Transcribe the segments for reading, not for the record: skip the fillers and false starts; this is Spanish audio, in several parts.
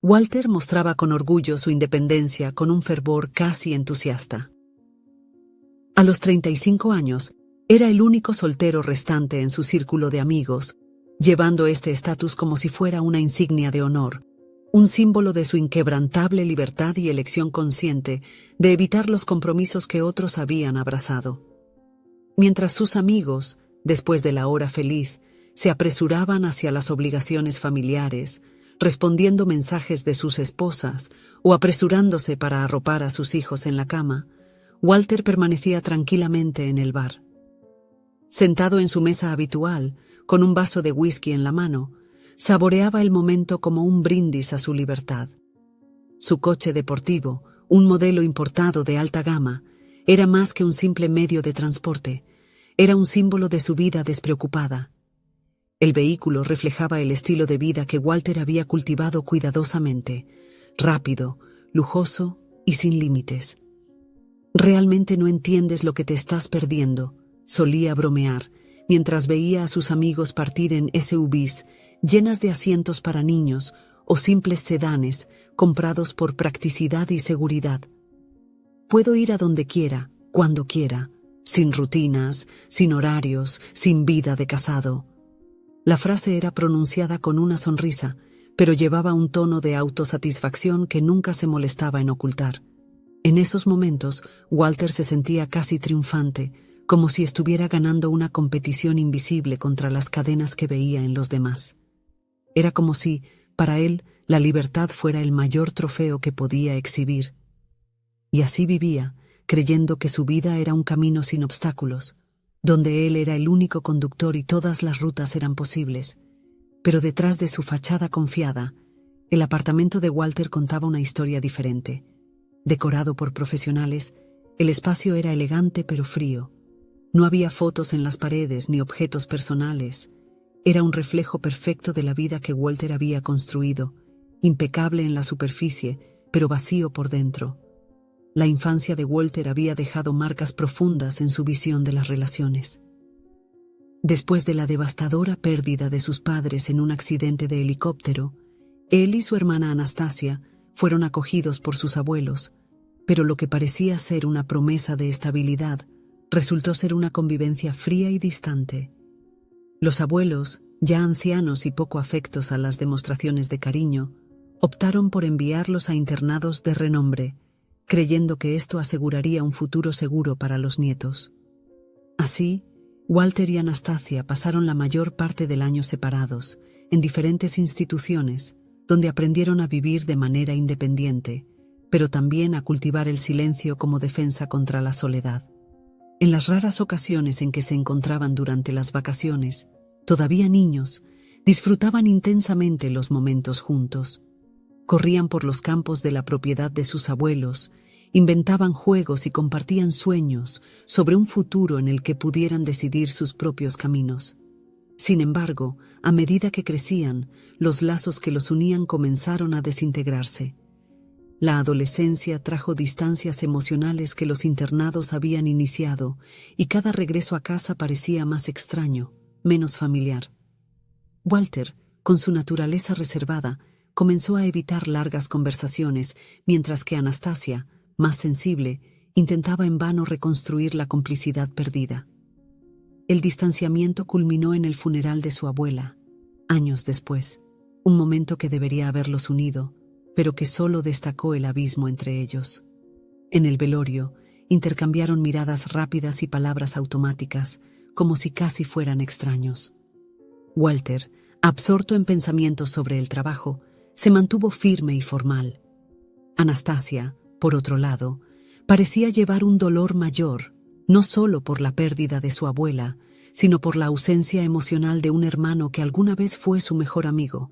Walter mostraba con orgullo su independencia con un fervor casi entusiasta. A los 35 años, era el único soltero restante en su círculo de amigos, llevando este estatus como si fuera una insignia de honor, un símbolo de su inquebrantable libertad y elección consciente de evitar los compromisos que otros habían abrazado. Mientras sus amigos, después de la hora feliz, se apresuraban hacia las obligaciones familiares, respondiendo mensajes de sus esposas o apresurándose para arropar a sus hijos en la cama, Walter permanecía tranquilamente en el bar. Sentado en su mesa habitual, con un vaso de whisky en la mano, saboreaba el momento como un brindis a su libertad. Su coche deportivo, un modelo importado de alta gama, era más que un simple medio de transporte, era un símbolo de su vida despreocupada. El vehículo reflejaba el estilo de vida que Walter había cultivado cuidadosamente, rápido, lujoso y sin límites. «Realmente no entiendes lo que te estás perdiendo», solía bromear, mientras veía a sus amigos partir en SUVs llenas de asientos para niños o simples sedanes comprados por practicidad y seguridad. «Puedo ir a donde quiera, cuando quiera, sin rutinas, sin horarios, sin vida de casado». La frase era pronunciada con una sonrisa, pero llevaba un tono de autosatisfacción que nunca se molestaba en ocultar. En esos momentos, Walter se sentía casi triunfante, como si estuviera ganando una competición invisible contra las cadenas que veía en los demás. Era como si, para él, la libertad fuera el mayor trofeo que podía exhibir. Y así vivía, creyendo que su vida era un camino sin obstáculos, donde él era el único conductor y todas las rutas eran posibles. Pero detrás de su fachada confiada, el apartamento de Walter contaba una historia diferente. Decorado por profesionales, el espacio era elegante pero frío. No había fotos en las paredes ni objetos personales. Era un reflejo perfecto de la vida que Walter había construido, impecable en la superficie, pero vacío por dentro. La infancia de Walter había dejado marcas profundas en su visión de las relaciones. Después de la devastadora pérdida de sus padres en un accidente de helicóptero, él y su hermana Anastasia fueron acogidos por sus abuelos, pero lo que parecía ser una promesa de estabilidad resultó ser una convivencia fría y distante. Los abuelos, ya ancianos y poco afectos a las demostraciones de cariño, optaron por enviarlos a internados de renombre, creyendo que esto aseguraría un futuro seguro para los nietos. Así, Walter y Anastasia pasaron la mayor parte del año separados, en diferentes instituciones, donde aprendieron a vivir de manera independiente, pero también a cultivar el silencio como defensa contra la soledad. En las raras ocasiones en que se encontraban durante las vacaciones, todavía niños, disfrutaban intensamente los momentos juntos. Corrían por los campos de la propiedad de sus abuelos, inventaban juegos y compartían sueños sobre un futuro en el que pudieran decidir sus propios caminos. Sin embargo, a medida que crecían, los lazos que los unían comenzaron a desintegrarse. La adolescencia trajo distancias emocionales que los internados habían iniciado, y cada regreso a casa parecía más extraño, menos familiar. Walter, con su naturaleza reservada, comenzó a evitar largas conversaciones, mientras que Anastasia, más sensible, intentaba en vano reconstruir la complicidad perdida. El distanciamiento culminó en el funeral de su abuela, años después, un momento que debería haberlos unido, pero que solo destacó el abismo entre ellos. En el velorio, intercambiaron miradas rápidas y palabras automáticas, como si casi fueran extraños. Walter, absorto en pensamientos sobre el trabajo, se mantuvo firme y formal. Anastasia, por otro lado, parecía llevar un dolor mayor, no solo por la pérdida de su abuela, sino por la ausencia emocional de un hermano que alguna vez fue su mejor amigo.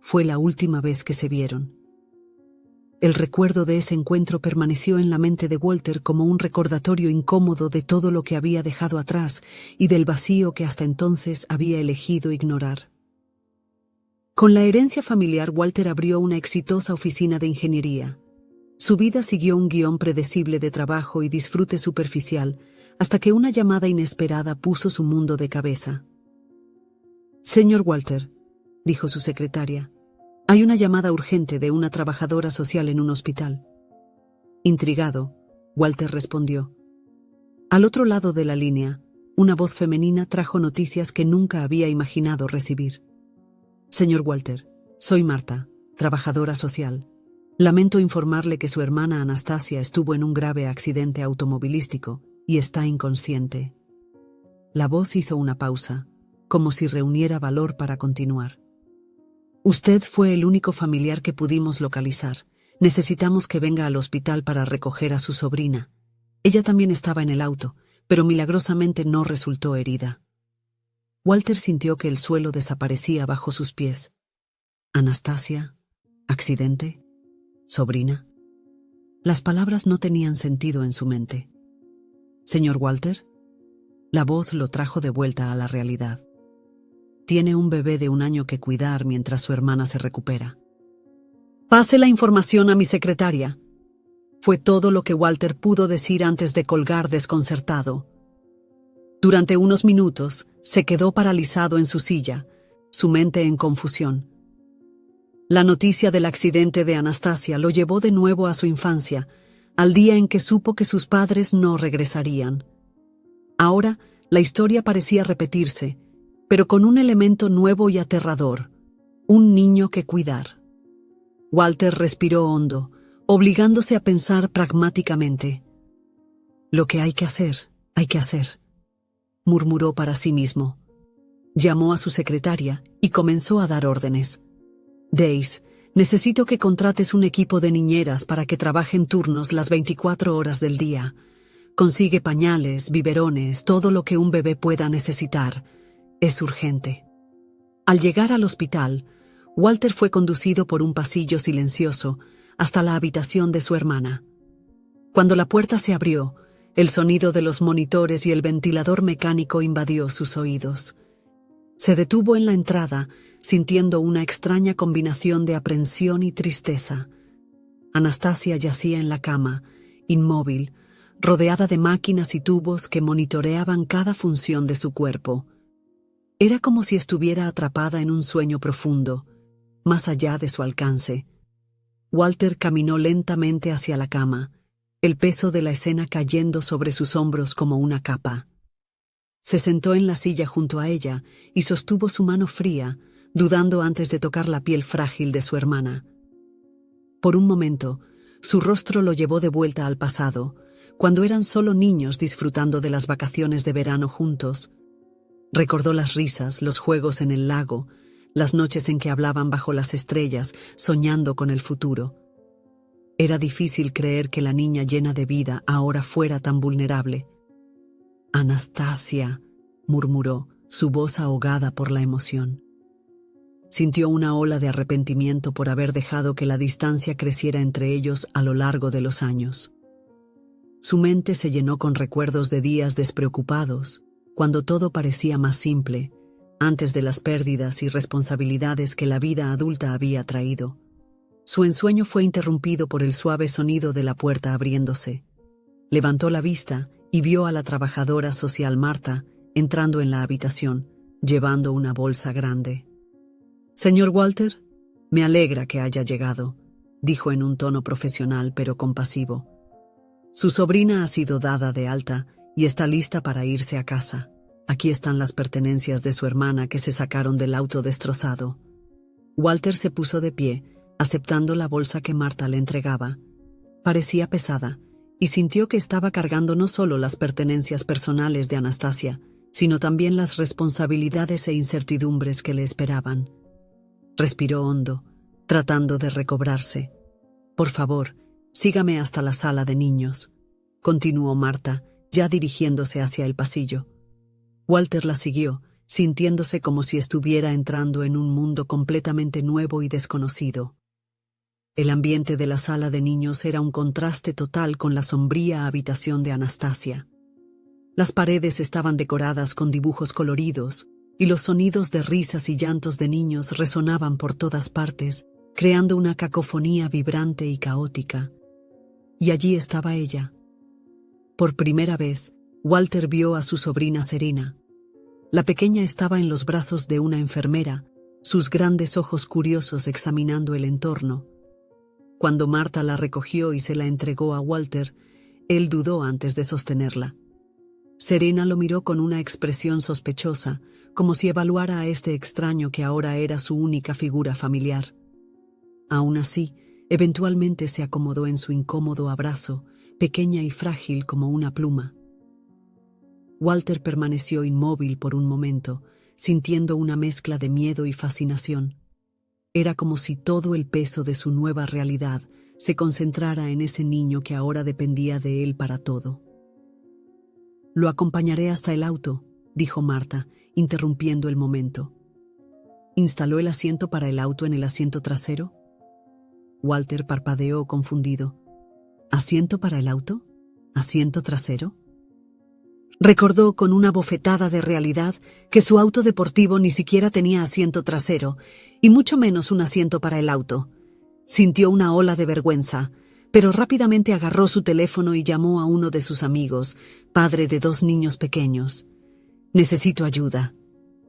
Fue la última vez que se vieron. El recuerdo de ese encuentro permaneció en la mente de Walter como un recordatorio incómodo de todo lo que había dejado atrás y del vacío que hasta entonces había elegido ignorar. Con la herencia familiar, Walter abrió una exitosa oficina de ingeniería. Su vida siguió un guión predecible de trabajo y disfrute superficial, hasta que una llamada inesperada puso su mundo de cabeza. «Señor Walter», dijo su secretaria, Hay una llamada urgente de una trabajadora social en un hospital. Intrigado, Walter respondió. Al otro lado de la línea, una voz femenina trajo noticias que nunca había imaginado recibir. Señor Walter, soy Marta, trabajadora social. Lamento informarle que su hermana Anastasia estuvo en un grave accidente automovilístico y está inconsciente. La voz hizo una pausa, como si reuniera valor para continuar. Usted fue el único familiar que pudimos localizar. Necesitamos que venga al hospital para recoger a su sobrina. Ella también estaba en el auto, pero milagrosamente no resultó herida. Walter sintió que el suelo desaparecía bajo sus pies. Anastasia, accidente, sobrina. Las palabras no tenían sentido en su mente. Señor Walter, la voz lo trajo de vuelta a la realidad. Tiene un bebé de 1 año que cuidar mientras su hermana se recupera. Pase la información a mi secretaria. Fue todo lo que Walter pudo decir antes de colgar desconcertado. Durante unos minutos se quedó paralizado en su silla, su mente en confusión. La noticia del accidente de Anastasia lo llevó de nuevo a su infancia, al día en que supo que sus padres no regresarían. Ahora la historia parecía repetirse, pero con un elemento nuevo y aterrador: un niño que cuidar. Walter respiró hondo, obligándose a pensar pragmáticamente. Lo que hay que hacer, murmuró para sí mismo. Llamó a su secretaria y comenzó a dar órdenes. Daisy, necesito que contrates un equipo de niñeras para que trabajen turnos las 24 horas del día. Consigue pañales, biberones, todo lo que un bebé pueda necesitar. Es urgente. Al llegar al hospital, Walter fue conducido por un pasillo silencioso hasta la habitación de su hermana. Cuando la puerta se abrió, el sonido de los monitores y el ventilador mecánico invadió sus oídos. Se detuvo en la entrada, sintiendo una extraña combinación de aprensión y tristeza. Anastasia yacía en la cama, inmóvil, rodeada de máquinas y tubos que monitoreaban cada función de su cuerpo. Era como si estuviera atrapada en un sueño profundo, más allá de su alcance. Walter caminó lentamente hacia la cama, el peso de la escena cayendo sobre sus hombros como una capa. Se sentó en la silla junto a ella y sostuvo su mano fría, dudando antes de tocar la piel frágil de su hermana. Por un momento, su rostro lo llevó de vuelta al pasado, cuando eran solo niños disfrutando de las vacaciones de verano juntos. Recordó las risas, los juegos en el lago, las noches en que hablaban bajo las estrellas, soñando con el futuro. Era difícil creer que la niña llena de vida ahora fuera tan vulnerable. Anastasia, murmuró, su voz ahogada por la emoción. Sintió una ola de arrepentimiento por haber dejado que la distancia creciera entre ellos a lo largo de los años. Su mente se llenó con recuerdos de días despreocupados, cuando todo parecía más simple, antes de las pérdidas y responsabilidades que la vida adulta había traído. Su ensueño fue interrumpido por el suave sonido de la puerta abriéndose. Levantó la vista y vio a la trabajadora social Marta entrando en la habitación, llevando una bolsa grande. «Señor Walter, me alegra que haya llegado», dijo en un tono profesional pero compasivo. «Su sobrina ha sido dada de alta y está lista para irse a casa. Aquí están las pertenencias de su hermana que se sacaron del auto destrozado». Walter se puso de pie, aceptando la bolsa que Marta le entregaba. Parecía pesada, y sintió que estaba cargando no solo las pertenencias personales de Anastasia, sino también las responsabilidades e incertidumbres que le esperaban. Respiró hondo, tratando de recobrarse. «Por favor, sígame hasta la sala de niños», continuó Marta, ya dirigiéndose hacia el pasillo. Walter la siguió, sintiéndose como si estuviera entrando en un mundo completamente nuevo y desconocido. El ambiente de la sala de niños era un contraste total con la sombría habitación de Anastasia. Las paredes estaban decoradas con dibujos coloridos, y los sonidos de risas y llantos de niños resonaban por todas partes, creando una cacofonía vibrante y caótica. Y allí estaba ella. Por primera vez, Walter vio a su sobrina Serena. La pequeña estaba en los brazos de una enfermera, sus grandes ojos curiosos examinando el entorno. Cuando Marta la recogió y se la entregó a Walter, él dudó antes de sostenerla. Serena lo miró con una expresión sospechosa, como si evaluara a este extraño que ahora era su única figura familiar. Aún así, eventualmente se acomodó en su incómodo abrazo, pequeña y frágil como una pluma. Walter permaneció inmóvil por un momento, sintiendo una mezcla de miedo y fascinación. Era como si todo el peso de su nueva realidad se concentrara en ese niño que ahora dependía de él para todo. «Lo acompañaré hasta el auto», dijo Marta, interrumpiendo el momento. «¿Instaló el asiento para el auto en el asiento trasero?» Walter parpadeó confundido. «¿Asiento para el auto? ¿Asiento trasero?» Recordó con una bofetada de realidad que su auto deportivo ni siquiera tenía asiento trasero, y mucho menos un asiento para el auto. Sintió una ola de vergüenza, pero rápidamente agarró su teléfono y llamó a uno de sus amigos, padre de 2 niños pequeños. «Necesito ayuda»,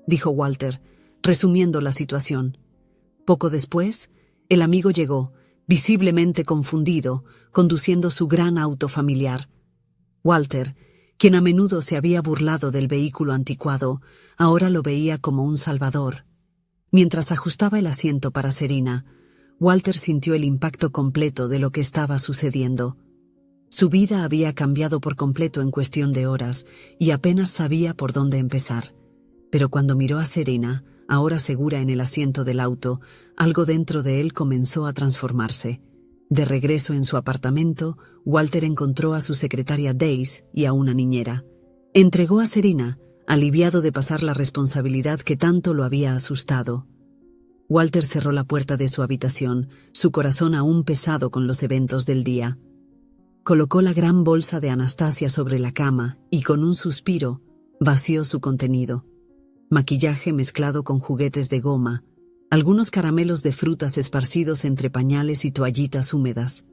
dijo Walter, resumiendo la situación. Poco después, el amigo llegó, visiblemente confundido, conduciendo su gran auto familiar. Walter, quien a menudo se había burlado del vehículo anticuado, ahora lo veía como un salvador. Mientras ajustaba el asiento para Serena, Walter sintió el impacto completo de lo que estaba sucediendo. Su vida había cambiado por completo en cuestión de horas y apenas sabía por dónde empezar. Pero cuando miró a Serena, ahora segura en el asiento del auto, algo dentro de él comenzó a transformarse. De regreso en su apartamento, Walter encontró a su secretaria Daisy y a una niñera. Entregó a Serena, aliviado de pasar la responsabilidad que tanto lo había asustado. Walter cerró la puerta de su habitación, su corazón aún pesado con los eventos del día. Colocó la gran bolsa de Anastasia sobre la cama y, con un suspiro, vació su contenido. Maquillaje mezclado con juguetes de goma, algunos caramelos de frutas esparcidos entre pañales y toallitas húmedas.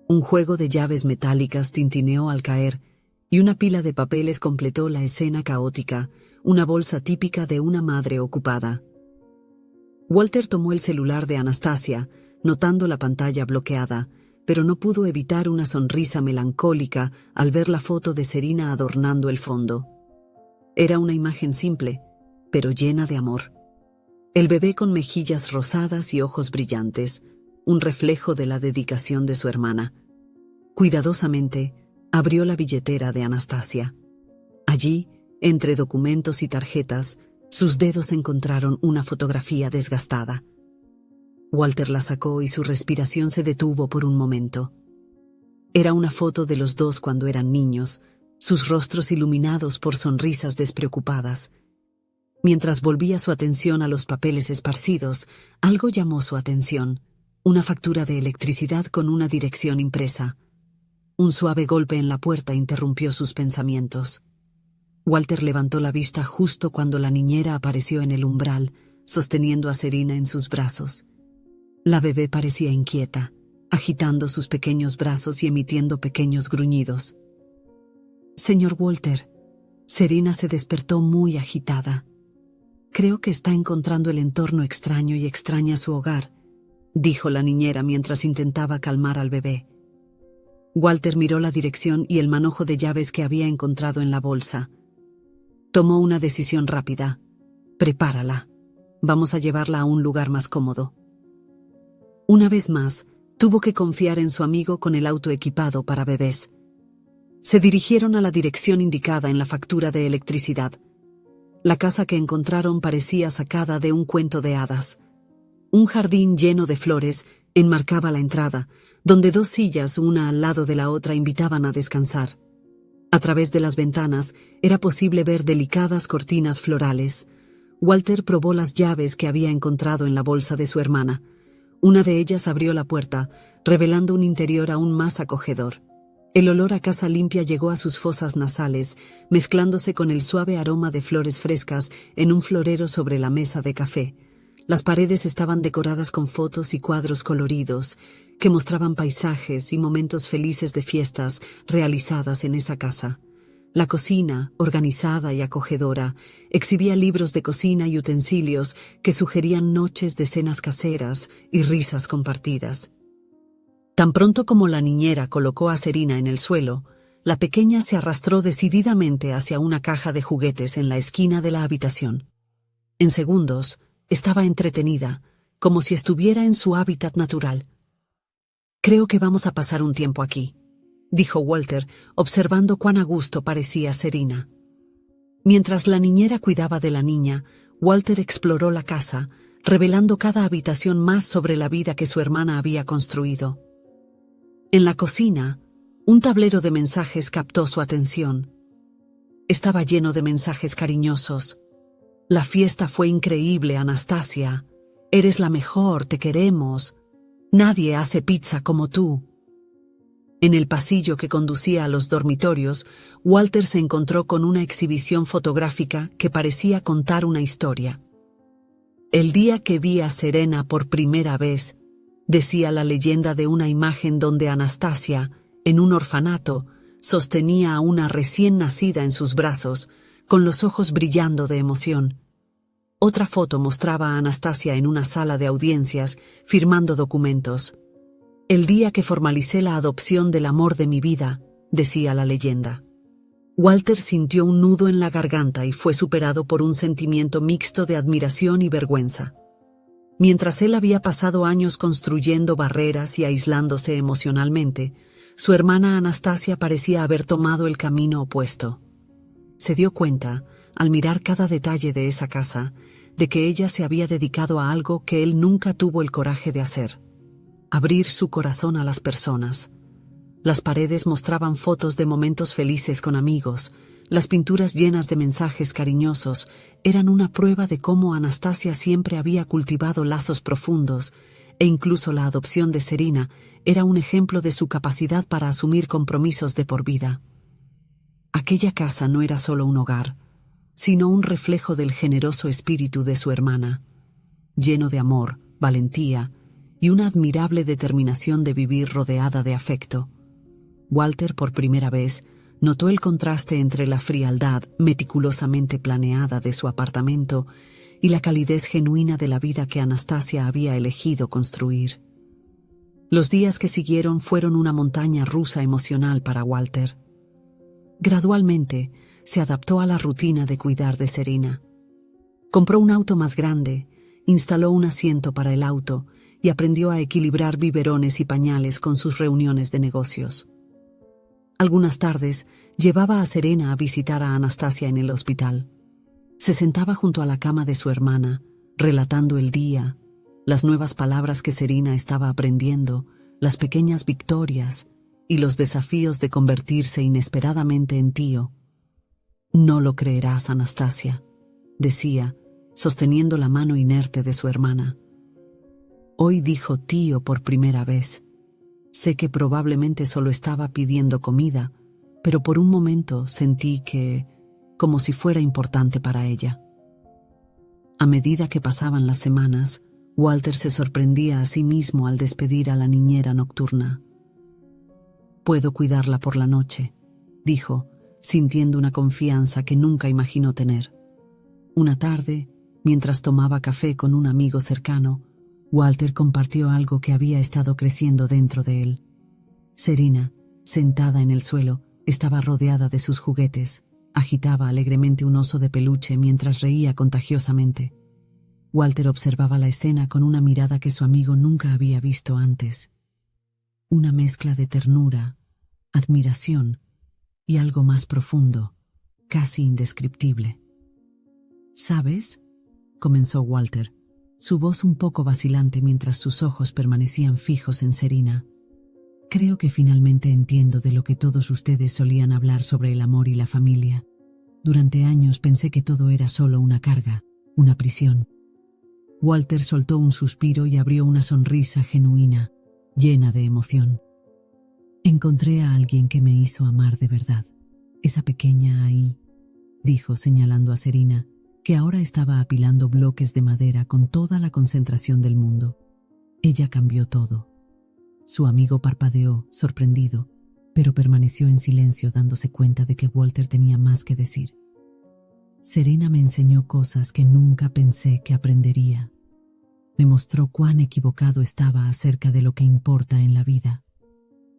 Un juego de llaves metálicas tintineó al caer, y una pila de papeles completó la escena caótica, una bolsa típica de una madre ocupada. Walter tomó el celular de Anastasia, notando la pantalla bloqueada, pero no pudo evitar una sonrisa melancólica al ver la foto de Serena adornando el fondo. Era una imagen simple, pero llena de amor. El bebé con mejillas rosadas y ojos brillantes, un reflejo de la dedicación de su hermana. Cuidadosamente, abrió la billetera de Anastasia. Allí, entre documentos y tarjetas, sus dedos encontraron una fotografía desgastada. Walter la sacó y su respiración se detuvo por un momento. Era una foto de los dos cuando eran niños, sus rostros iluminados por sonrisas despreocupadas. Mientras volvía su atención a los papeles esparcidos, algo llamó su atención: una factura de electricidad con una dirección impresa. Un suave golpe en la puerta interrumpió sus pensamientos. Walter levantó la vista justo cuando la niñera apareció en el umbral, sosteniendo a Serena en sus brazos. La bebé parecía inquieta, agitando sus pequeños brazos y emitiendo pequeños gruñidos. «Señor Walter», Serena se despertó muy agitada. «Creo que está encontrando el entorno extraño y extraña su hogar», dijo la niñera mientras intentaba calmar al bebé. Walter miró la dirección y el manojo de llaves que había encontrado en la bolsa. Tomó una decisión rápida. «Prepárala. Vamos a llevarla a un lugar más cómodo». Una vez más, tuvo que confiar en su amigo con el auto equipado para bebés. Se dirigieron a la dirección indicada en la factura de electricidad. La casa que encontraron parecía sacada de un cuento de hadas. Un jardín lleno de flores enmarcaba la entrada, donde 2 sillas, una al lado de la otra, invitaban a descansar. A través de las ventanas era posible ver delicadas cortinas florales. Walter probó las llaves que había encontrado en la bolsa de su hermana. Una de ellas abrió la puerta, revelando un interior aún más acogedor. El olor a casa limpia llegó a sus fosas nasales, mezclándose con el suave aroma de flores frescas en un florero sobre la mesa de café. Las paredes estaban decoradas con fotos y cuadros coloridos que mostraban paisajes y momentos felices de fiestas realizadas en esa casa. La cocina, organizada y acogedora, exhibía libros de cocina y utensilios que sugerían noches de cenas caseras y risas compartidas. Tan pronto como la niñera colocó a Serena en el suelo, la pequeña se arrastró decididamente hacia una caja de juguetes en la esquina de la habitación. En segundos, estaba entretenida, como si estuviera en su hábitat natural. «Creo que vamos a pasar un tiempo aquí», dijo Walter, observando cuán a gusto parecía Serena. Mientras la niñera cuidaba de la niña, Walter exploró la casa, revelando cada habitación más sobre la vida que su hermana había construido. En la cocina, un tablero de mensajes captó su atención. Estaba lleno de mensajes cariñosos. «La fiesta fue increíble, Anastasia. Eres la mejor, te queremos. Nadie hace pizza como tú». En el pasillo que conducía a los dormitorios, Walter se encontró con una exhibición fotográfica que parecía contar una historia. «El día que vi a Serena por primera vez», decía la leyenda de una imagen donde Anastasia, en un orfanato, sostenía a una recién nacida en sus brazos, con los ojos brillando de emoción. Otra foto mostraba a Anastasia en una sala de audiencias, firmando documentos. «El día que formalicé la adopción del amor de mi vida», decía la leyenda. Walter sintió un nudo en la garganta y fue superado por un sentimiento mixto de admiración y vergüenza. Mientras él había pasado años construyendo barreras y aislándose emocionalmente, su hermana Anastasia parecía haber tomado el camino opuesto. Se dio cuenta, al mirar cada detalle de esa casa, de que ella se había dedicado a algo que él nunca tuvo el coraje de hacer: abrir su corazón a las personas. Las paredes mostraban fotos de momentos felices con amigos. Las pinturas llenas de mensajes cariñosos eran una prueba de cómo Anastasia siempre había cultivado lazos profundos, e incluso la adopción de Serena era un ejemplo de su capacidad para asumir compromisos de por vida. Aquella casa no era solo un hogar, sino un reflejo del generoso espíritu de su hermana, lleno de amor, valentía y una admirable determinación de vivir rodeada de afecto. Walter, por primera vez, notó el contraste entre la frialdad meticulosamente planeada de su apartamento y la calidez genuina de la vida que Anastasia había elegido construir. Los días que siguieron fueron una montaña rusa emocional para Walter. Gradualmente, se adaptó a la rutina de cuidar de Serena. Compró un auto más grande, instaló un asiento para el auto y aprendió a equilibrar biberones y pañales con sus reuniones de negocios. Algunas tardes llevaba a Serena a visitar a Anastasia en el hospital. Se sentaba junto a la cama de su hermana, relatando el día, las nuevas palabras que Serena estaba aprendiendo, las pequeñas victorias y los desafíos de convertirse inesperadamente en tío. «No lo creerás, Anastasia», decía, sosteniendo la mano inerte de su hermana. «Hoy dijo tío por primera vez. Sé que probablemente solo estaba pidiendo comida, pero por un momento sentí que, como si fuera importante para ella». A medida que pasaban las semanas, Walter se sorprendía a sí mismo al despedir a la niñera nocturna. «Puedo cuidarla por la noche», dijo, sintiendo una confianza que nunca imaginó tener. Una tarde, mientras tomaba café con un amigo cercano, Walter compartió algo que había estado creciendo dentro de él. Serena, sentada en el suelo, estaba rodeada de sus juguetes. Agitaba alegremente un oso de peluche mientras reía contagiosamente. Walter observaba la escena con una mirada que su amigo nunca había visto antes. Una mezcla de ternura, admiración y algo más profundo, casi indescriptible. «¿Sabes?», comenzó Walter, su voz un poco vacilante mientras sus ojos permanecían fijos en Serena. «Creo que finalmente entiendo de lo que todos ustedes solían hablar sobre el amor y la familia. Durante años pensé que todo era solo una carga, una prisión». Walter soltó un suspiro y abrió una sonrisa genuina, llena de emoción. «Encontré a alguien que me hizo amar de verdad. Esa pequeña ahí», dijo señalando a Serena, que ahora estaba apilando bloques de madera con toda la concentración del mundo. «Ella cambió todo». Su amigo parpadeó, sorprendido. pero permaneció en silencio dándose cuenta de que Walter tenía más que decir. Serena me enseñó cosas que nunca pensé que aprendería. Me mostró cuán equivocado estaba acerca de lo que importa en la vida.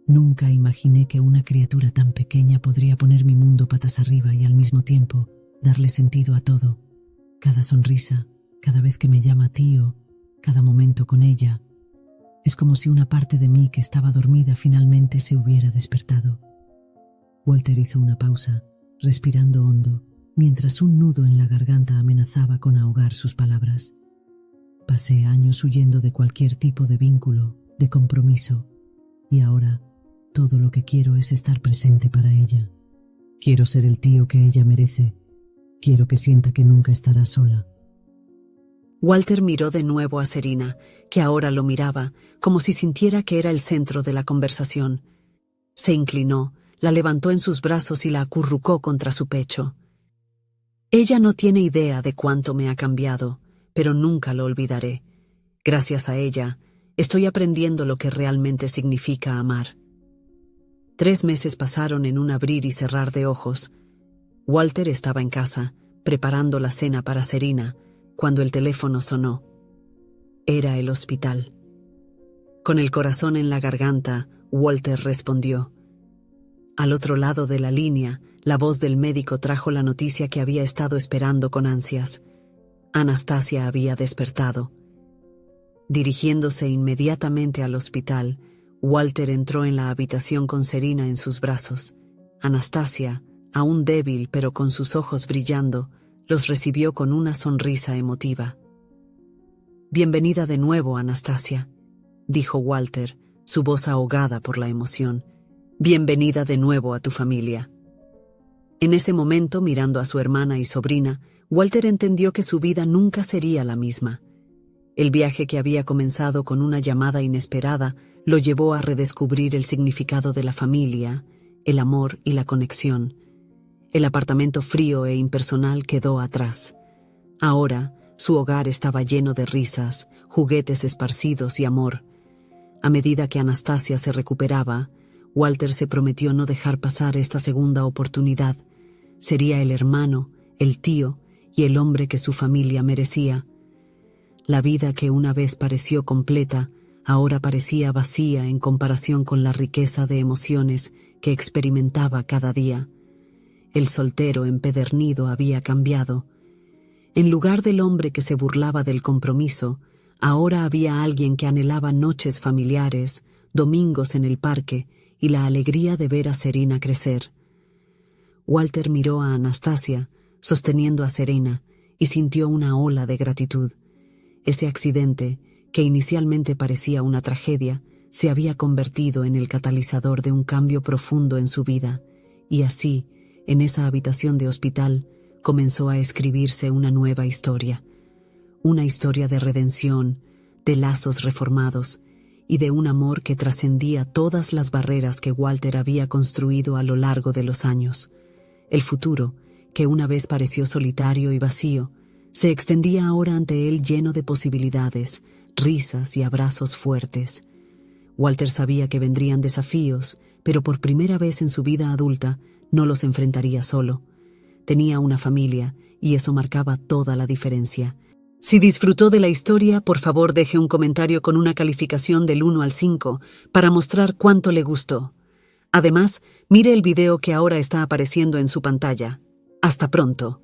Nunca imaginé que una criatura tan pequeña podría poner mi mundo patas arriba y al mismo tiempo darle sentido a todo. Cada sonrisa, cada vez que me llama tío, cada momento con ella. Es como si una parte de mí que estaba dormida finalmente se hubiera despertado. Walter hizo una pausa, respirando hondo, mientras un nudo en la garganta amenazaba con ahogar sus palabras. Pasé años huyendo de cualquier tipo de vínculo, de compromiso, y ahora todo lo que quiero es estar presente para ella. Quiero ser el tío que ella merece. Quiero que sienta que nunca estará sola. Walter miró de nuevo a Serena, que ahora lo miraba, como si sintiera que era el centro de la conversación. Se inclinó, la levantó en sus brazos y la acurrucó contra su pecho. Ella no tiene idea de cuánto me ha cambiado, pero nunca lo olvidaré. Gracias a ella, estoy aprendiendo lo que realmente significa amar. 3 meses pasaron en un abrir y cerrar de ojos. Walter estaba en casa, preparando la cena para Serena, cuando el teléfono sonó. Era el hospital. Con el corazón en la garganta, Walter respondió. Al otro lado de la línea, la voz del médico trajo la noticia que había estado esperando con ansias. Anastasia había despertado. Dirigiéndose inmediatamente al hospital, Walter entró en la habitación con Serena en sus brazos. Anastasia, aún débil pero con sus ojos brillando, los recibió con una sonrisa emotiva. «Bienvenida de nuevo, Anastasia», dijo Walter, su voz ahogada por la emoción. «Bienvenida de nuevo a tu familia». En ese momento, mirando a su hermana y sobrina, Walter entendió que su vida nunca sería la misma. El viaje que había comenzado con una llamada inesperada lo llevó a redescubrir el significado de la familia, el amor y la conexión. El apartamento frío e impersonal quedó atrás. Ahora, su hogar estaba lleno de risas, juguetes esparcidos y amor. A medida que Anastasia se recuperaba, Walter se prometió no dejar pasar esta segunda oportunidad. Sería el hermano, el tío y el hombre que su familia merecía. La vida que una vez pareció completa, ahora parecía vacía en comparación con la riqueza de emociones que experimentaba cada día. El soltero empedernido había cambiado. En lugar del hombre que se burlaba del compromiso, ahora había alguien que anhelaba noches familiares, domingos en el parque y la alegría de ver a Serena crecer. Walter miró a Anastasia, sosteniendo a Serena, y sintió una ola de gratitud. Ese accidente, que inicialmente parecía una tragedia, se había convertido en el catalizador de un cambio profundo en su vida, y así, en esa habitación de hospital, comenzó a escribirse una nueva historia. Una historia de redención, de lazos reformados y de un amor que trascendía todas las barreras que Walter había construido a lo largo de los años. El futuro, que una vez pareció solitario y vacío, se extendía ahora ante él lleno de posibilidades, risas y abrazos fuertes. Walter sabía que vendrían desafíos, pero por primera vez en su vida adulta no los enfrentaría solo. Tenía una familia, y eso marcaba toda la diferencia. Si disfrutó de la historia, por favor deje un comentario con una calificación del 1 al 5 para mostrar cuánto le gustó. Además, mire el video que ahora está apareciendo en su pantalla. Hasta pronto.